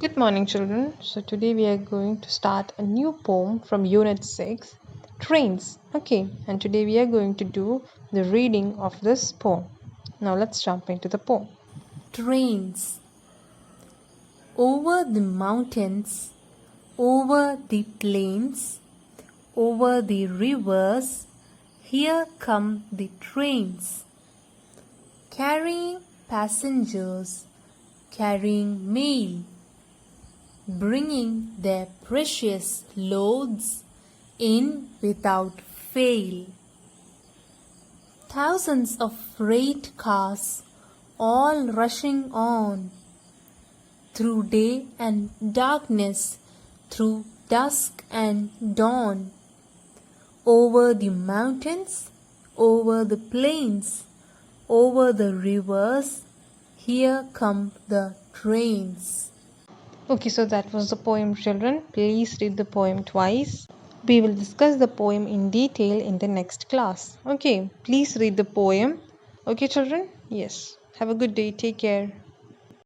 Good morning, children. So, today we are going to start a new poem from Unit 6 Trains. Okay, and today we are going to do the reading of this poem. Now, let's jump into the poem. Trains over the mountains, over the plains, over the rivers, here come the trains, carrying passengers, carrying mail, bringing their precious loads in without fail. Thousands of freight cars all rushing on through day and darkness, through dusk and dawn, over the mountains, over the plains, over the rivers, here come the trains. Okay, so that was the poem, children. Please read the poem twice. We will discuss the poem in detail in the next class. Okay, please read the poem. Okay, children? Yes. Have a good day. Take care.